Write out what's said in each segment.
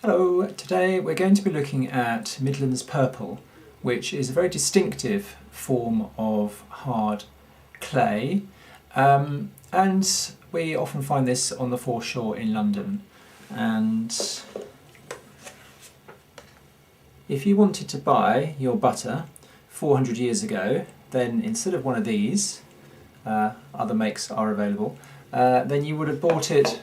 Hello, today we're going to be looking at Midlands Purple, which is a very distinctive form of hard clay, and we often find this on the foreshore in London. And if you wanted to buy your butter 400 years ago, then instead of one of these, other makes are available, then you would have bought it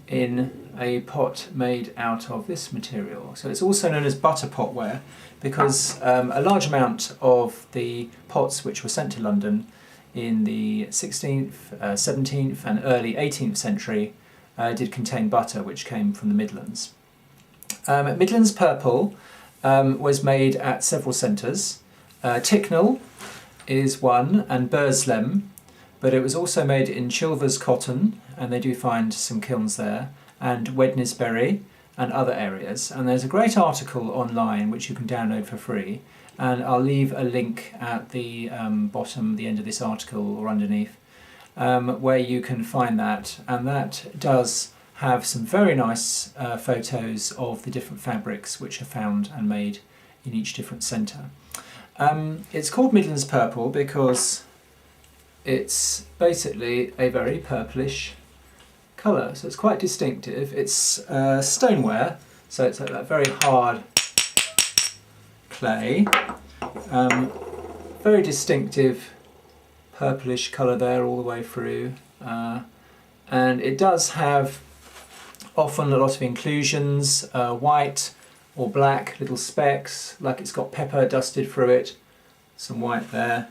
in a pot made out of this material. So it's also known as butter pot ware because a large amount of the pots which were sent to London in the 16th, 17th and early 18th century did contain butter which came from the Midlands. Midlands Purple was made at several centres. Ticknell is one, and Burslem, but it was also made in Chilvers Cotton, and they do find some kilns there, and Wednesbury and other areas. And there's a great article online which you can download for free, and I'll leave a link at the bottom, the end of this article or underneath, where you can find that. And that does have some very nice photos of the different fabrics which are found and made in each different centre. It's called Midlands Purple because it's basically a very purplish colour, so it's quite distinctive. It's stoneware, so it's like that very hard clay. Very distinctive purplish colour there all the way through, and it does have often a lot of inclusions, white or black little specks, like it's got pepper dusted through it, some white there.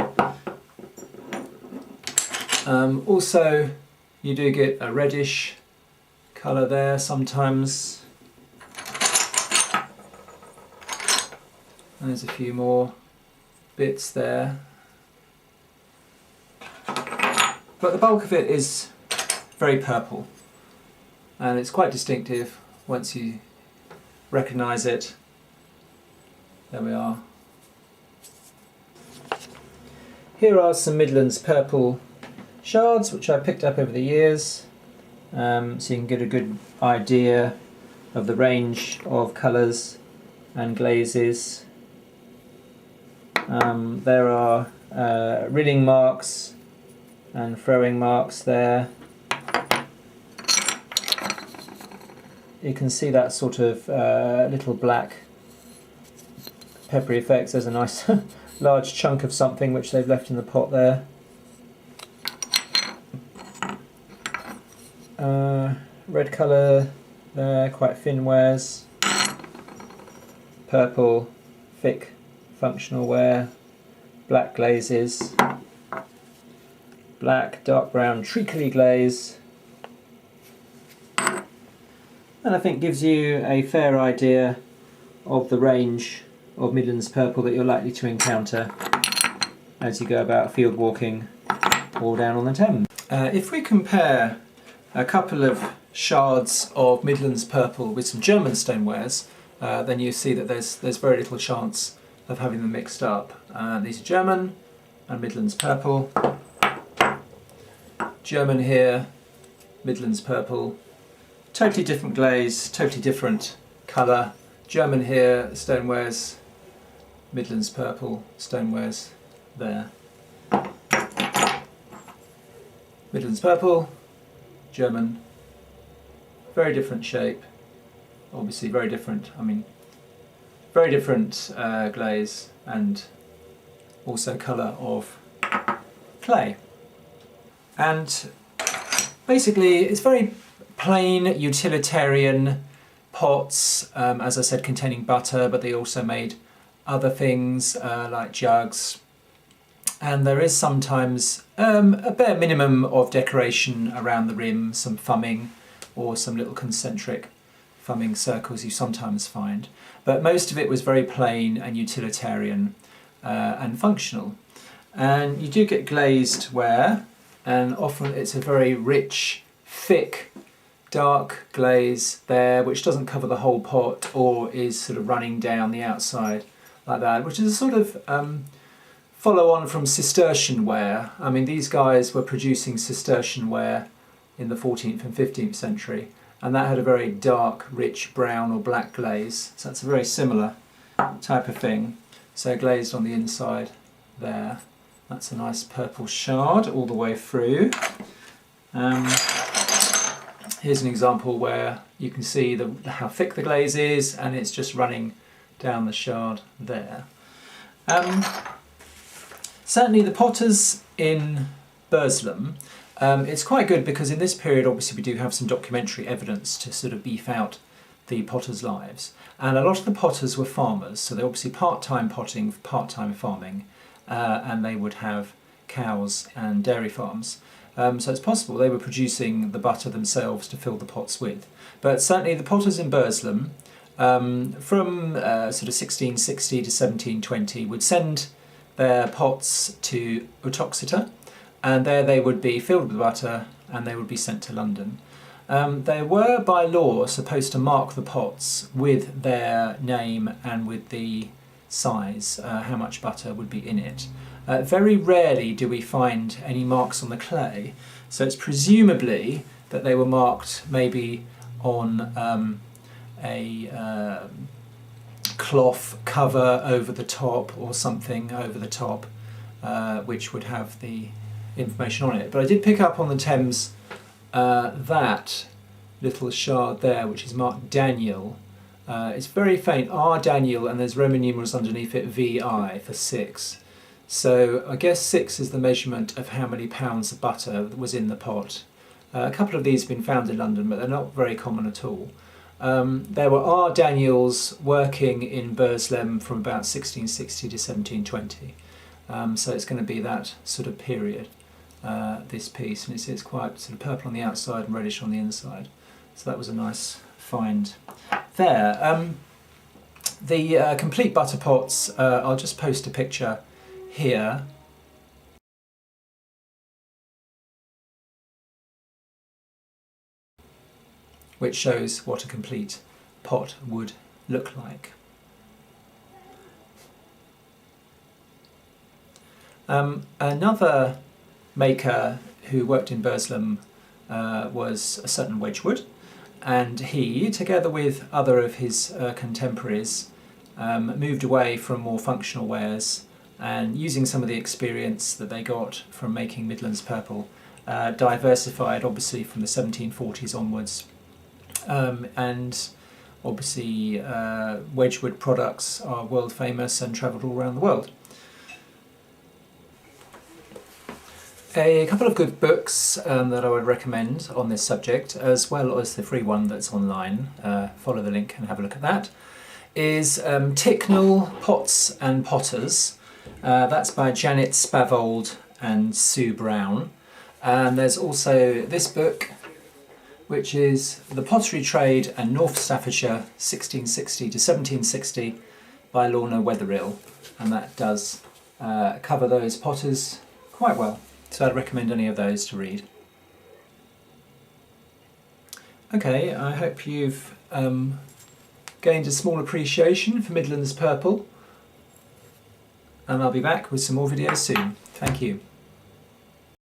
Also, you do get a reddish colour there sometimes. There's a few more bits there. But the bulk of it is very purple, and it's quite distinctive once you recognise it. There we are. Here are some Midlands Purple shards which I picked up over the years, so you can get a good idea of the range of colours and glazes. There are rilling marks and throwing marks there. You can see that sort of little black peppery effects. There's a nice large chunk of something which they've left in the pot there. Red colour there, quite thin wares. Purple, thick, functional ware. Black glazes. Black, dark brown, treacly glaze. And I think gives you a fair idea of the range of Midlands Purple that you're likely to encounter as you go about field walking or down on the Thames. If we compare a couple of shards of Midlands Purple with some German stonewares, then you see that there's very little chance of having them mixed up. These are German and Midlands Purple. German here, Midlands Purple. Totally different glaze, totally different colour. German here, stonewares, Midlands Purple, stonewares there. Midlands Purple, German, very different shape, obviously very different, very different glaze and also colour of clay. And basically it's very plain utilitarian pots, as I said, containing butter, but they also made other things like jugs. And there is sometimes a bare minimum of decoration around the rim, some thumbing or some little concentric thumbing circles you sometimes find. But most of it was very plain and utilitarian and functional. And you do get glazed ware, and often it's a very rich, thick, dark glaze there, which doesn't cover the whole pot or is sort of running down the outside like that, which is a sort of follow on from Cistercian ware. These guys were producing Cistercian ware in the 14th and 15th century, and that had a very dark, rich brown or black glaze. So that's a very similar type of thing. So glazed on the inside there. That's a nice purple shard all the way through. Here's an example where you can see how thick the glaze is, and it's just running down the shard there. Certainly the potters in Burslem, it's quite good because in this period obviously we do have some documentary evidence to sort of beef out the potters' lives. And a lot of the potters were farmers, so they're obviously part-time potting, part-time farming, and they would have cows and dairy farms. So it's possible they were producing the butter themselves to fill the pots with. But certainly the potters in Burslem, from sort of 1660 to 1720, would send their pots to Uttoxeter, and there they would be filled with butter and they would be sent to London. They were by law supposed to mark the pots with their name and with the size, how much butter would be in it. Very rarely do we find any marks on the clay, so it's presumably that they were marked maybe on a cloth cover over the top or something over the top, which would have the information on it. But I did pick up on the Thames that little shard there, which is marked Daniel. It's very faint, R Daniel, and there's Roman numerals underneath it, VI for 6. So I guess 6 is the measurement of how many pounds of butter was in the pot. A couple of these have been found in London, but they're not very common at all. There were R Daniels working in Burslem from about 1660 to 1720. So it's going to be that sort of period, this piece, and it's quite sort of purple on the outside and reddish on the inside. So that was a nice find there. The complete butter pots, I'll just post a picture here. Which shows what a complete pot would look like. Another maker who worked in Burslem was a certain Wedgwood, and he, together with other of his contemporaries, moved away from more functional wares, and using some of the experience that they got from making Midlands Purple, diversified obviously from the 1740s onwards. And obviously Wedgwood products are world famous and travelled all around the world. A couple of good books that I would recommend on this subject, as well as the free one that's online, follow the link and have a look at that, is Ticknell, Pots and Potters. That's by Janet Spavold and Sue Brown. And there's also this book, which is The Pottery Trade and North Staffordshire 1660 to 1760 by Lorna Wetherill, and that does cover those potters quite well, so I'd recommend any of those to read. Okay, I hope you've gained a small appreciation for Midlands Purple, and I'll be back with some more videos soon. Thank you.